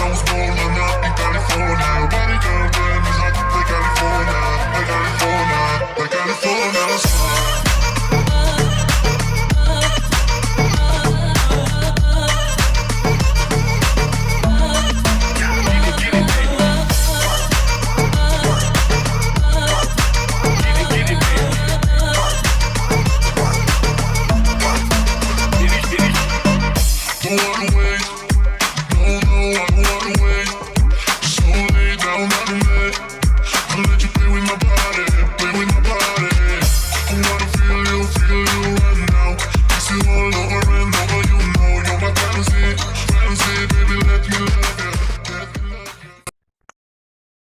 I was born in California. Body girl, damn, is like California, California, California sun. Don't wanna wait.